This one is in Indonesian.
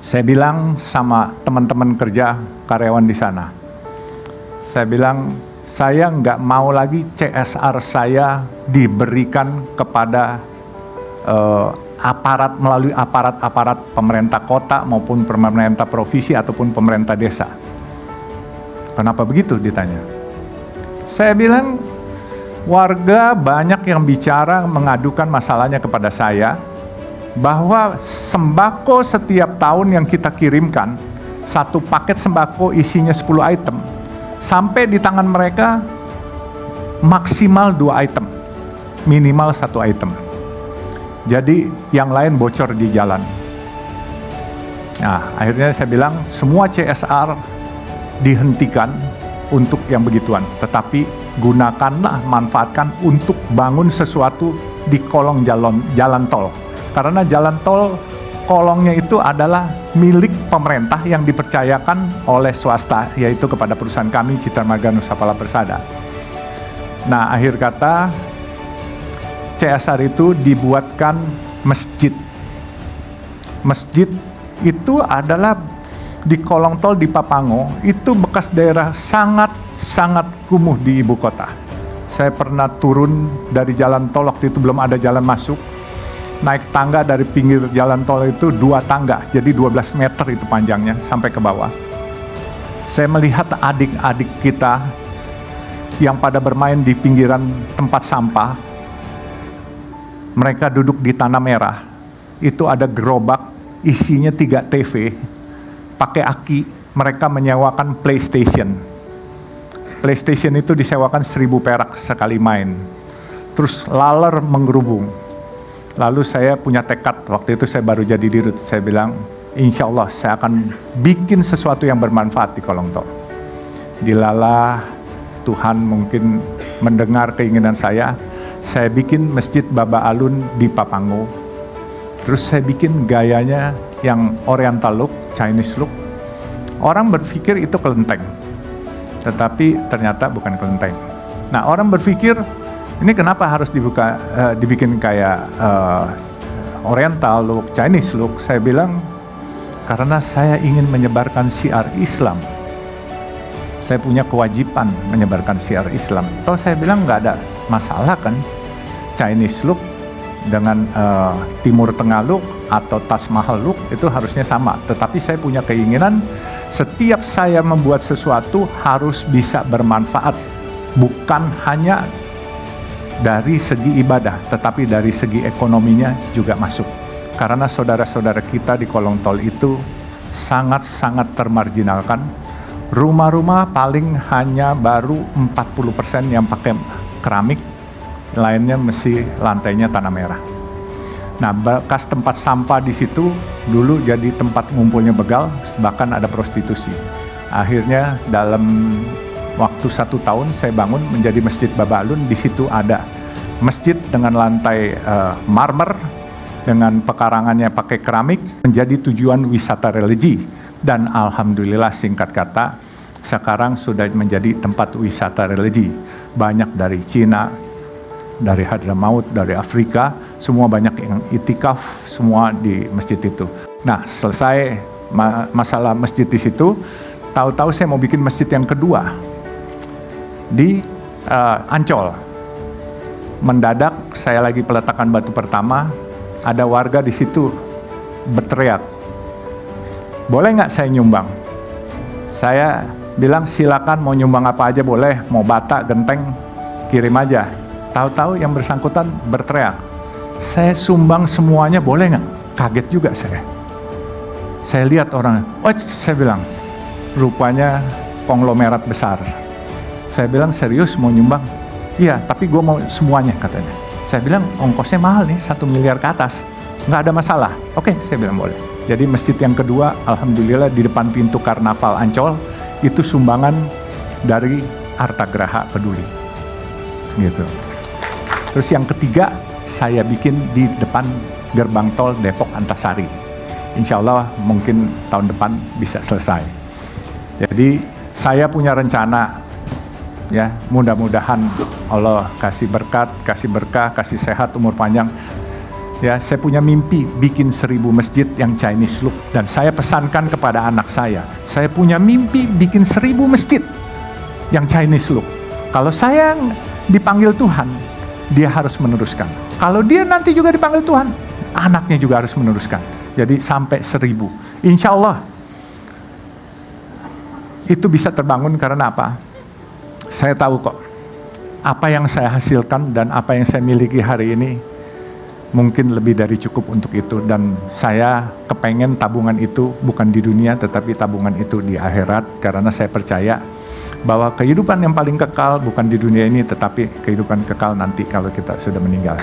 Saya bilang sama teman-teman kerja karyawan di sana, saya bilang, saya nggak mau lagi CSR saya diberikan kepada aparat melalui aparat pemerintah kota maupun pemerintah provinsi ataupun pemerintah desa. Kenapa begitu ditanya? Saya bilang, warga banyak yang bicara mengadukan masalahnya kepada saya, bahwa sembako setiap tahun yang kita kirimkan, satu paket sembako isinya 10 item, sampai di tangan mereka maksimal 2 item, minimal 1 item. Jadi yang lain bocor di jalan. Nah, akhirnya saya bilang semua CSR dihentikan untuk yang begituan, tetapi gunakanlah, manfaatkan untuk bangun sesuatu di kolong jalan tol. Karena jalan tol kolongnya itu adalah milik pemerintah yang dipercayakan oleh swasta, yaitu kepada perusahaan kami Citra Marga Nusa Pala Persada. Nah, akhir kata CSR itu dibuatkan masjid. Masjid itu adalah di kolong tol di Papango, itu bekas daerah sangat kumuh di ibu kota. Saya pernah turun dari jalan tol, waktu itu belum ada jalan masuk, naik tangga dari pinggir jalan tol itu 2 tangga, jadi 12 meter itu panjangnya sampai ke bawah. Saya melihat adik-adik kita yang pada bermain di pinggiran tempat sampah, mereka duduk di tanah merah, itu ada gerobak isinya 3 TV, pakai aki, mereka menyewakan PlayStation. PlayStation itu disewakan 1.000 perak sekali main, terus laler menggerubung. Lalu saya punya tekad, waktu itu saya baru jadi dirut, saya bilang, insya Allah saya akan bikin sesuatu yang bermanfaat di kolong tol. Dilalah Tuhan mungkin mendengar keinginan saya bikin masjid Baba Alun di Papango. Terus saya bikin gayanya yang Oriental look, Chinese look. Orang berpikir itu kelenteng, tetapi ternyata bukan kelenteng. Nah, orang berpikir, ini kenapa harus dibikin kayak Oriental look, Chinese look? Saya bilang, karena saya ingin menyebarkan syiar Islam. Saya punya kewajiban menyebarkan syiar Islam. Toh saya bilang nggak ada masalah kan, Chinese look dengan Timur Tengah look atau Taj Mahal look itu harusnya sama. Tetapi saya punya keinginan, setiap saya membuat sesuatu harus bisa bermanfaat, bukan hanya dari segi ibadah, tetapi dari segi ekonominya juga masuk. Karena saudara-saudara kita di kolong tol itu sangat termarginalkan. Rumah-rumah paling hanya baru 40% yang pakai keramik, lainnya mesti lantainya tanah merah. Nah, bekas tempat sampah di situ dulu jadi tempat ngumpulnya begal, bahkan ada prostitusi. Akhirnya dalam waktu 1 tahun saya bangun menjadi Masjid Baba Alun. Di situ ada masjid dengan lantai marmer, dengan pekarangannya pakai keramik, menjadi tujuan wisata religi. Dan alhamdulillah, singkat kata, sekarang sudah menjadi tempat wisata religi. Banyak dari Cina, dari Hadramaut, dari Afrika, semua banyak yang itikaf semua di masjid itu. Nah, selesai masalah masjid di situ, tahu-tahu saya mau bikin masjid yang kedua di Ancol. Mendadak saya lagi peletakan batu pertama, ada warga di situ berteriak, boleh nggak saya nyumbang? Saya bilang silakan, mau nyumbang apa aja boleh, mau bata, genteng, kirim aja. Tahu-tahu yang bersangkutan berteriak, saya sumbang semuanya boleh nggak? Kaget juga saya. Saya lihat orang, oh, saya bilang, rupanya konglomerat besar. Saya bilang, serius mau nyumbang? Iya, tapi gue mau semuanya katanya. Saya bilang, ongkosnya mahal nih, 1 miliar ke atas. Nggak ada masalah. Oke, saya bilang boleh. Jadi masjid yang kedua, alhamdulillah di depan pintu Karnaval Ancol, itu sumbangan dari Artagraha Peduli. Gitu. Terus yang ketiga, saya bikin di depan gerbang tol Depok Antasari. Insya Allah mungkin tahun depan bisa selesai. Jadi saya punya rencana, ya, mudah-mudahan Allah kasih berkat, kasih berkah, kasih sehat, umur panjang. Ya, saya punya mimpi bikin 1000 masjid yang Chinese look. Dan saya pesankan kepada anak saya punya mimpi bikin 1000 masjid yang Chinese look. Kalau saya dipanggil Tuhan, dia harus meneruskan. Kalau dia nanti juga dipanggil Tuhan, anaknya juga harus meneruskan. Jadi sampai 1000. Insya Allah itu bisa terbangun karena apa? Saya tahu kok, apa yang saya hasilkan dan apa yang saya miliki hari ini mungkin lebih dari cukup untuk itu. Dan saya kepengen tabungan itu bukan di dunia, tetapi tabungan itu di akhirat. Karena saya percaya bahwa kehidupan yang paling kekal bukan di dunia ini, tetapi kehidupan kekal nanti kalau kita sudah meninggal.